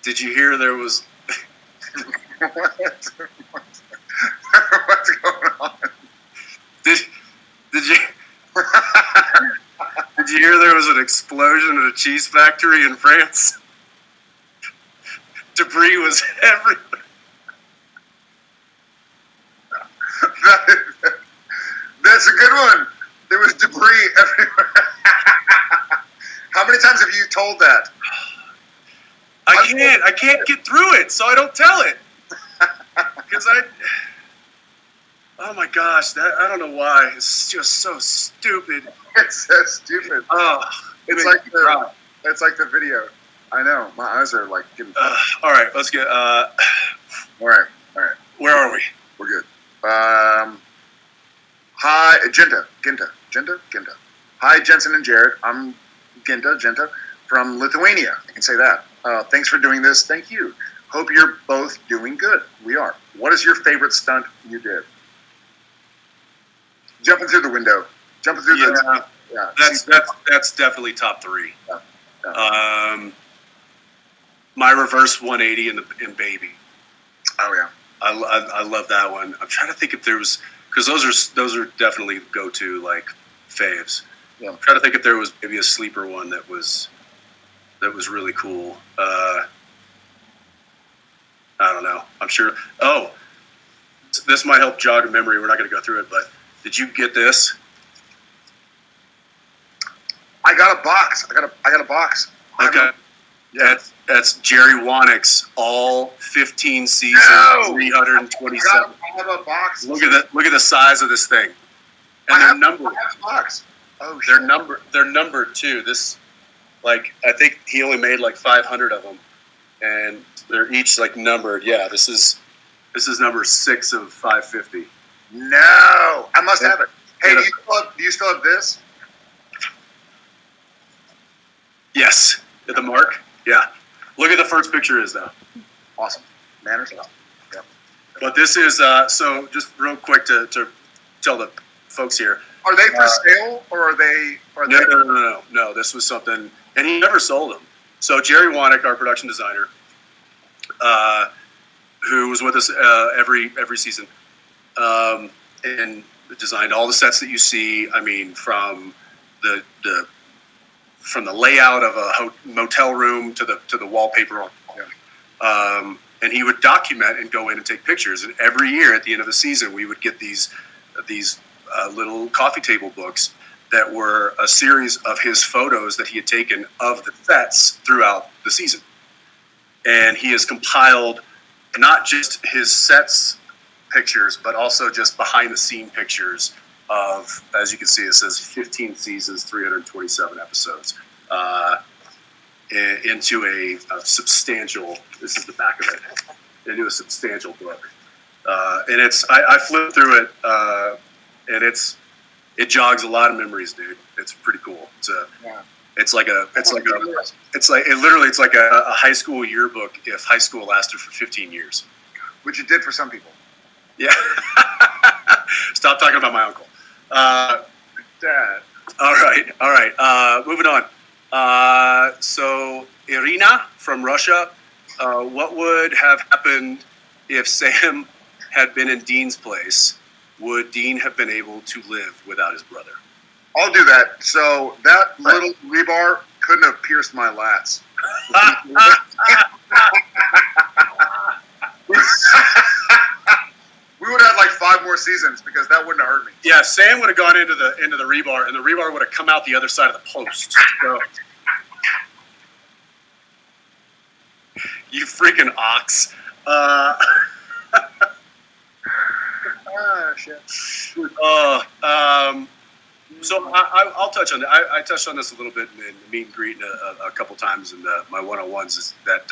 Did you hear there was? What's going on? Did you? Did you hear there was an explosion at a cheese factory in France? Debris was everywhere. That's a good one. There was debris everywhere. How many times have you told that? I can't get through it, so I don't tell it. Because oh my gosh, I don't know why. It's just so stupid. It's so stupid. Oh, it's like the video. I know. My eyes are like getting. All right, let's get. All right. Where are we? We're good. Hi, Genta. Hi, Jensen and Jared. I'm Genta from Lithuania. I can say that. Thanks for doing this. Thank you. Hope you're both doing good. We are. What is your favorite stunt you did? Jumping through the window. Yeah. That's definitely top 3. Yeah. My reverse 180 in Baby. Oh yeah. I love that one. I'm trying to think if there was, because those are definitely go-to like faves. Yeah. I'm trying to think if there was maybe a sleeper one that was really cool. I don't know. I'm sure. Oh, this might help jog a memory. We're not going to go through it, but did you get this? I got a box. I got a box. Okay. Yeah, that's Jerry Wanick's all 15 seasons, 327. I have a box. Look at the size of this thing, and they're numbered. I have a box. Oh, they're numbered. They're numbered too. This, like, I think he only made like 500 of them, and they're each like numbered. Yeah, this is number 6 of 550. No, I must have it. Hey, do you still have this? Yes, at the mark. Yeah. Look at the first picture is though. Awesome. Manners. Yep. But this is so just real quick to tell the folks here. Are they for sale or are they? No. This was something, and he never sold them. So Jerry Wanick, our production designer, who was with us every season, and designed all the sets that you see. I mean, from the layout of a motel room to the wallpaper. And he would document and go in and take pictures. And every year at the end of the season, we would get these little coffee table books that were a series of his photos that he had taken of the sets throughout the season. And he has compiled not just his sets pictures, but also just behind the scene pictures of, as you can see, it says 15 seasons, 327 episodes, into a substantial, this is the back of it, into a substantial book. And I flipped through it, and it jogs a lot of memories, dude. It's pretty cool. It's like a high school yearbook if high school lasted for 15 years. Which it did for some people. Yeah. Stop talking about my uncle. Dad. All right. Moving on. So Irina Nina from Russia. What would have happened if Sam had been in Dean's place? Would Dean have been able to live without his brother? I'll do that. So that little rebar couldn't have pierced my lats. We would have had like 5 more seasons because that wouldn't have hurt me. Yeah, Sam would have gone into the rebar, and the rebar would have come out the other side of the post. So, you freaking ox. Shit. So I'll touch on that. I touched on this a little bit in the meet and greet a couple times in my one-on-ones. Is that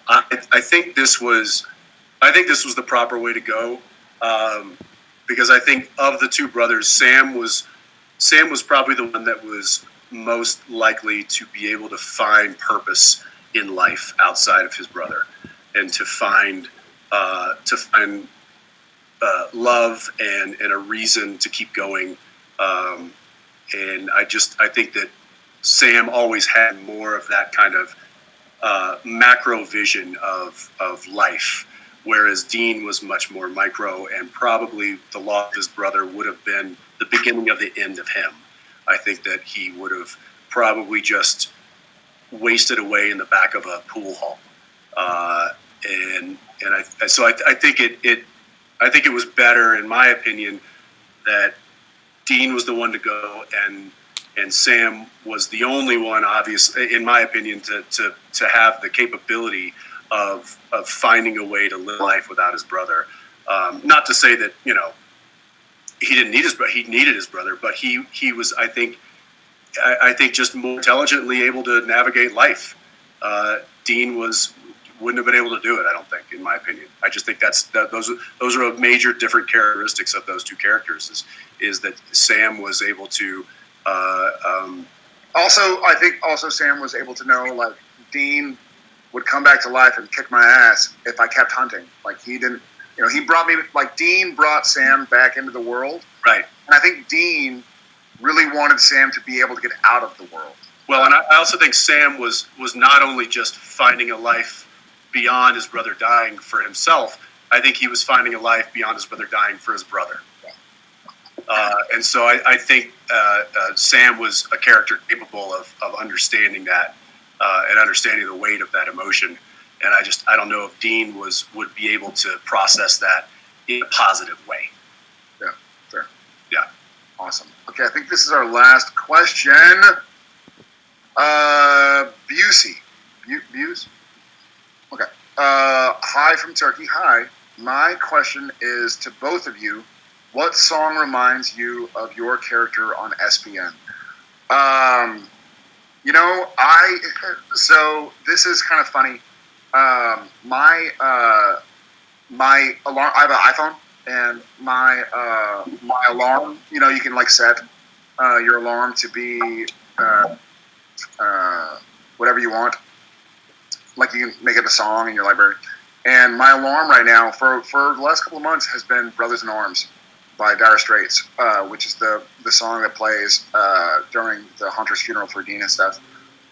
I think this was the proper way to go, because I think of the two brothers, Sam was probably the one that was most likely to be able to find purpose in life outside of his brother, and to find love and a reason to keep going. And I think that Sam always had more of that kind of macro vision of life, whereas Dean was much more micro, and probably the loss of his brother would have been the beginning of the end of him. I think that he would have probably just wasted away in the back of a pool hall. So I think it was better, in my opinion, that Dean was the one to go, and Sam was the only one, obviously, in my opinion, to have the capability of finding a way to live life without his brother. Not to say that, he didn't need his brother; he needed his brother, but he was, I think, just more intelligently able to navigate life. Dean wouldn't have been able to do it, I don't think, in my opinion. I just think those are a major different characteristics of those two characters. Is that Sam was able to. I think Sam was able to know, like, Dean would come back to life and kick my ass if I kept hunting. Like, he didn't, he brought me, like, Dean brought Sam back into the world. Right. And I think Dean really wanted Sam to be able to get out of the world. Well, and I also think Sam was not only just finding a life beyond his brother dying for himself. I think he was finding a life beyond his brother dying for his brother. And so I think Sam was a character capable of understanding that and understanding the weight of that emotion. And I don't know if Dean would be able to process that in a positive way. Yeah, fair. Yeah. Awesome. Okay, I think this is our last question. Busey. Buse? Okay. Hi from Turkey. Hi. My question is to both of you. What song reminds you of your character on SPN? So this is kind of funny. My alarm, I have an iPhone, and my alarm, you can like set your alarm to be whatever you want. Like, you can make it a song in your library. And my alarm right now for the last couple of months has been Brothers in Arms by Dire Straits, which is the song that plays during the Hunter's funeral for Dean and stuff.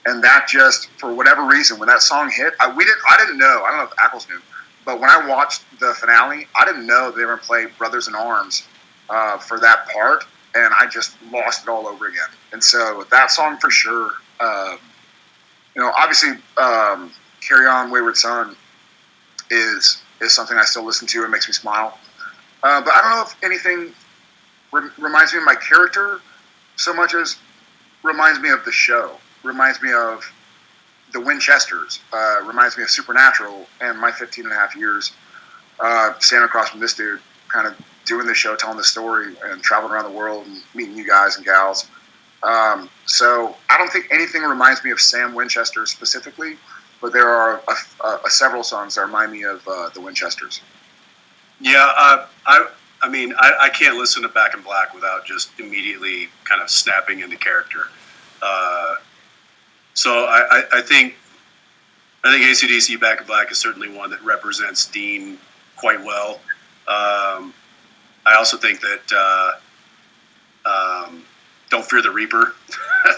And that just, for whatever reason, when that song hit, I didn't know. I don't know if Ackles knew, but when I watched the finale, I didn't know they were going to play Brothers in Arms for that part, and I just lost it all over again. And so that song for sure, obviously, Carry On, Wayward Son is something I still listen to and makes me smile. But I don't know if anything reminds me of my character so much as reminds me of the show, reminds me of the Winchesters, reminds me of Supernatural and my 15 and a half years standing across from this dude, kind of doing the show, telling the story, and traveling around the world and meeting you guys and gals. So I don't think anything reminds me of Sam Winchester specifically, but there are several songs that remind me of the Winchesters. Yeah, I can't listen to Back in Black without just immediately kind of snapping into character. So I think AC/DC Back in Black is certainly one that represents Dean quite well. I also think that Don't Fear the Reaper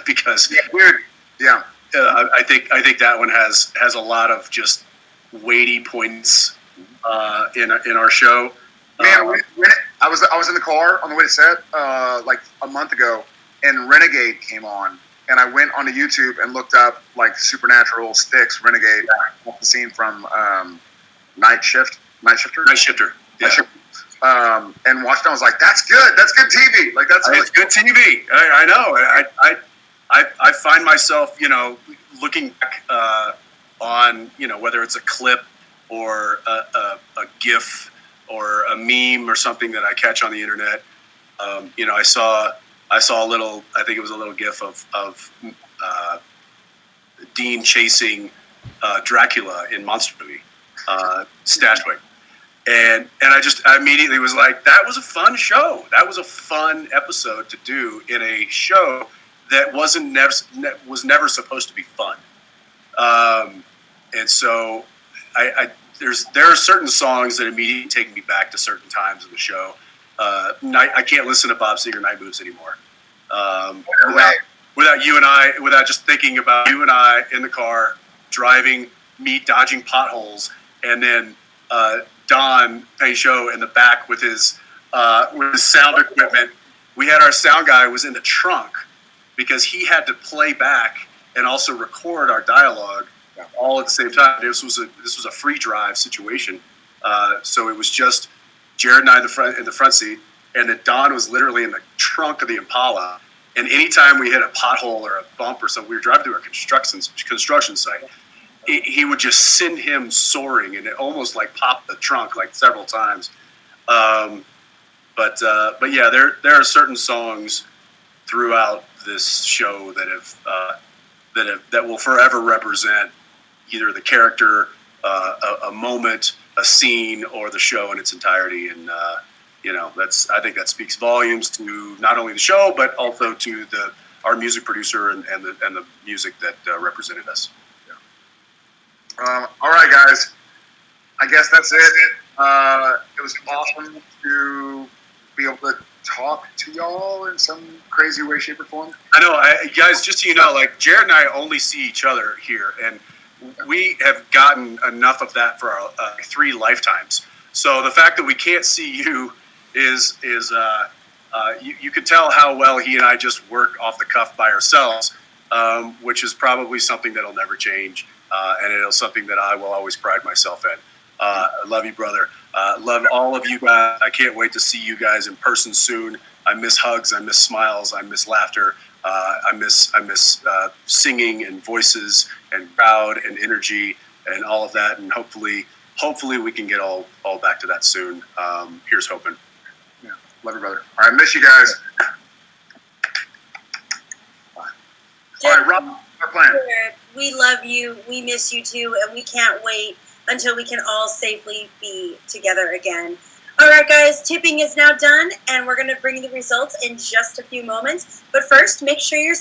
because weird. Yeah. I think that one has a lot of just weighty points in our show. Man, I was in the car on the way to set like a month ago, and Renegade came on, and I went onto YouTube and looked up like Supernatural Styx Renegade, the scene from Night Shifter. Yeah. And watched it. I was like, "That's good. That's good TV. Like that's really good TV." I know. I find myself, looking back on, whether it's a clip or a GIF or a meme or something that I catch on the internet. I saw a little. I think it was a little GIF of Dean chasing Dracula in Monster Movie, Stashwick. And I immediately was like, that was a fun show. That was a fun episode to do in a show that was never supposed to be fun. And so there are certain songs that immediately take me back to certain times in the show. I can't listen to Bob Seger Night Moves anymore. Without just thinking about you and I in the car driving, me dodging potholes, and then Don Payne-Show in the back with his sound equipment. We had our sound guy was in the trunk because he had to play back and also record our dialogue all at the same time. This was a free drive situation, so it was just Jared and I in the front seat, and then Don was literally in the trunk of the Impala. And anytime we hit a pothole or a bump or something, we were driving to a construction site. He would just send him soaring, and it almost like popped the trunk like several times. But yeah, there are certain songs throughout this show that will forever represent either the character, a moment, a scene, or the show in its entirety. And I think that speaks volumes to not only the show but also to our music producer and the music that represented us. All right, guys. I guess that's it. It was awesome to be able to talk to y'all in some crazy way, shape, or form. I know, guys. Just so you know, like Jared and I only see each other here, and we have gotten enough of that for our 3 lifetimes. So the fact that we can't see you is you can tell how well he and I just work off the cuff by ourselves, which is probably something that'll never change. And it's something that I will always pride myself in. I love you, brother. Love all of you guys. I can't wait to see you guys in person soon. I miss hugs. I miss smiles. I miss laughter. I miss singing and voices and crowd and energy and all of that. And hopefully we can get all back to that soon. Here's hoping. Yeah. Love you, brother. All right, miss you guys. Bye. All right, Rob. Our plan. We love you. We miss you too, and we can't wait until we can all safely be together again. All right, guys, tipping is now done, and we're going to bring the results in just a few moments. But first, make sure you're